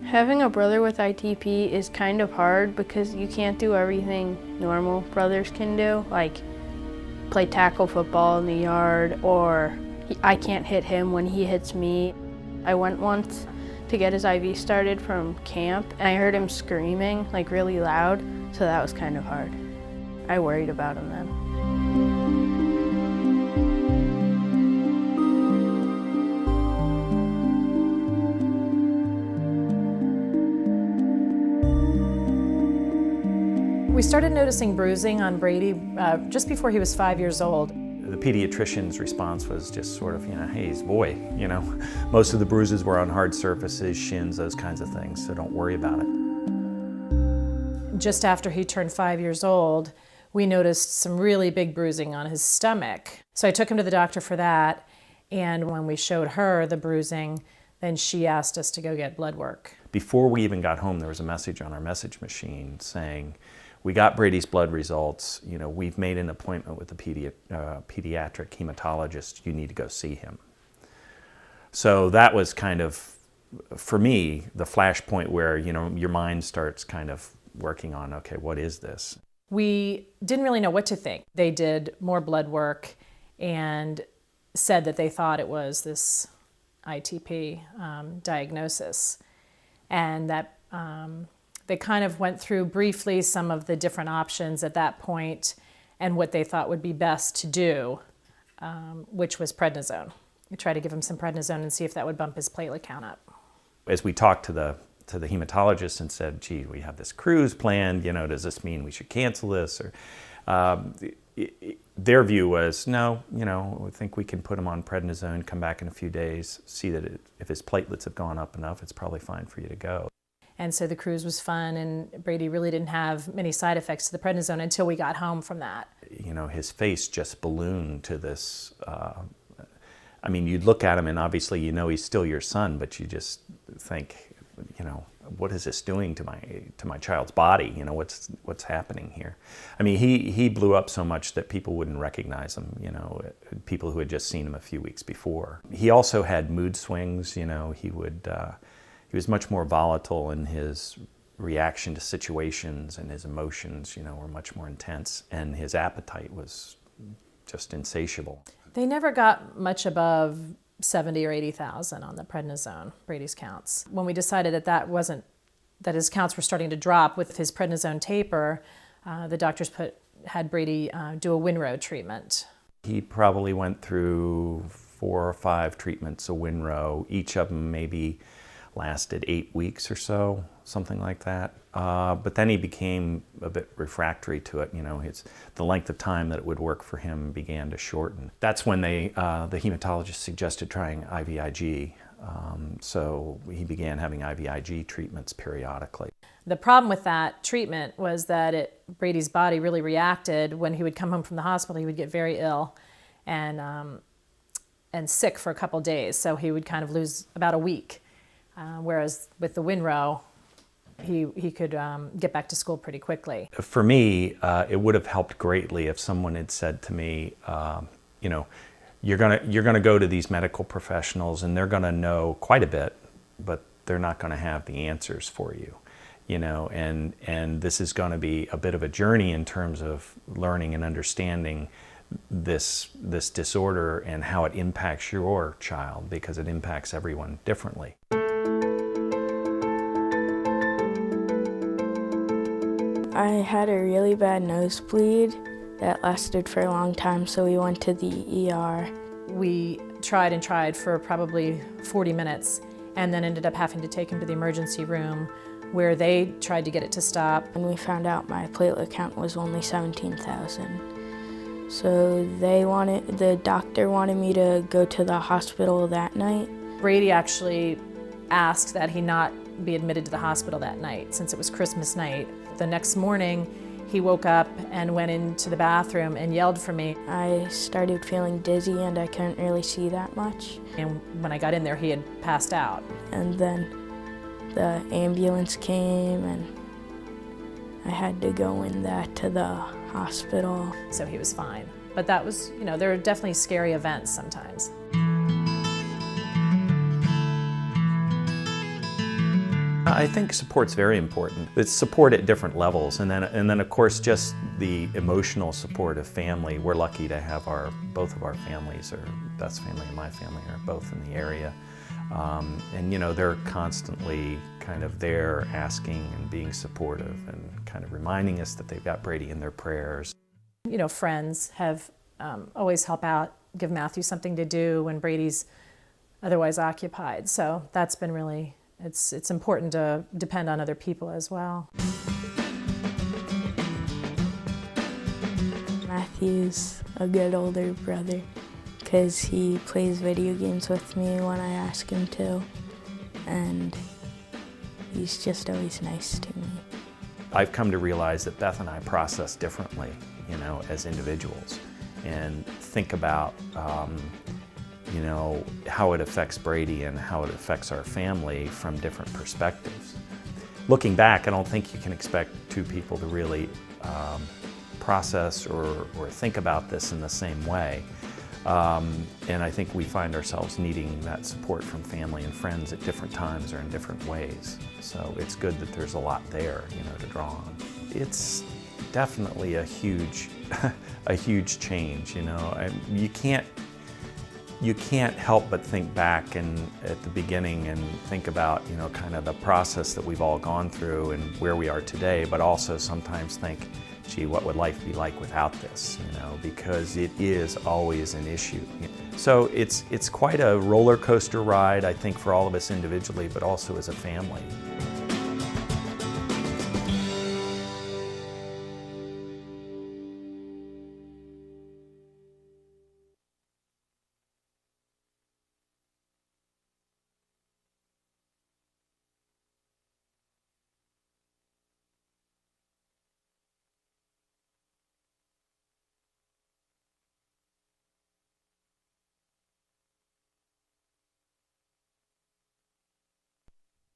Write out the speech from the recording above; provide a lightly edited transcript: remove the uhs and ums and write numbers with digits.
Having a brother with ITP is kind of hard because you can't do everything normal brothers can do, like play tackle football in the yard, or I can't hit him when he hits me. I went once to get his IV started from camp, and I heard him screaming like really loud, so that was kind of hard. I worried about him then. We started noticing bruising on Brady just before he was 5 years old. The pediatrician's response was just sort of, hey, he's a boy, Most of the bruises were on hard surfaces, shins, those kinds of things, so don't worry about it. Just after he turned 5 years old, we noticed some really big bruising on his stomach. So I took him to the doctor for that, and when we showed her the bruising, then she asked us to go get blood work. Before we even got home, there was a message on our message machine saying, we got Brady's blood results, we've made an appointment with the pediatric hematologist, you need to go see him. So that was kind of, for me, the flashpoint where, your mind starts kind of working on, okay, what is this? We didn't really know what to think. They did more blood work and said that they thought it was this ITP diagnosis, and that they kind of went through briefly some of the different options at that point and what they thought would be best to do, which was prednisone. We tried to give him some prednisone and see if that would bump his platelet count up. As we talked to the hematologist and said, gee, we have this cruise planned, does this mean we should cancel this? Or their view was, no, we think we can put him on prednisone, come back in a few days, see that if his platelets have gone up enough, it's probably fine for you to go. And so the cruise was fun, and Brady really didn't have many side effects to the prednisone until we got home from that. His face just ballooned to this, you'd look at him and obviously he's still your son, but you just think, what is this doing to my child's body? What's happening here? He blew up so much that people wouldn't recognize him, people who had just seen him a few weeks before. He also had mood swings, he was much more volatile in his reaction to situations, and his emotions, were much more intense, and his appetite was just insatiable. They never got much above 70 or 80,000 on the prednisone, Brady's counts. When we decided that his counts were starting to drop with his prednisone taper, the doctors had Brady do a Winrow treatment. He probably went through 4 or 5 treatments of Winrow, each of them maybe lasted 8 weeks or so, something like that. But then he became a bit refractory to it. The length of time that it would work for him began to shorten. That's when the hematologist suggested trying IVIG. So he began having IVIG treatments periodically. The problem with that treatment was that Brady's body really reacted. When he would come home from the hospital, he would get very ill and sick for a couple days. So he would kind of lose about a week. Whereas with the Winrow, he could get back to school pretty quickly. For me, it would have helped greatly if someone had said to me, you're gonna go to these medical professionals and they're gonna know quite a bit, but they're not gonna have the answers for you, and this is gonna be a bit of a journey in terms of learning and understanding this disorder and how it impacts your child, because it impacts everyone differently. I had a really bad nosebleed that lasted for a long time, so we went to the ER. We tried and tried for probably 40 minutes and then ended up having to take him to the emergency room where they tried to get it to stop. And we found out my platelet count was only 17,000. So the doctor wanted me to go to the hospital that night. Brady actually asked that he not be admitted to the hospital that night since it was Christmas night. The next morning, he woke up and went into the bathroom and yelled for me. I started feeling dizzy and I couldn't really see that much. And when I got in there, he had passed out. And then the ambulance came and I had to go in to the hospital. So he was fine. But that was, there are definitely scary events sometimes. I think support's very important. It's support at different levels, and then of course just the emotional support of family. We're lucky to have both of our families, or Beth's family and my family, are both in the area, and you know, they're constantly kind of there asking and being supportive and kind of reminding us that they've got Brady in their prayers. You know, friends have always help out, give Matthew something to do when Brady's otherwise occupied. So that's been really, it's important to depend on other people as well. Matthew's a good older brother because he plays video games with me when I ask him to, and he's just always nice to me. I've come to realize that Beth and I process differently, you know, as individuals, and think about you know, how it affects Brady and how it affects our family from different perspectives. Looking back, I don't think you can expect two people to really process or think about this in the same way. And I think we find ourselves needing that support from family and friends at different times or in different ways. So it's good that there's a lot there, you know, to draw on. It's definitely a huge, a huge change, you know. And you can't help but think back at the beginning and think about, you know, kind of the process that we've all gone through and where we are today, but also sometimes think, gee, what would life be like without this, you know, because it is always an issue. So it's quite a roller coaster ride, I think, for all of us individually, but also as a family.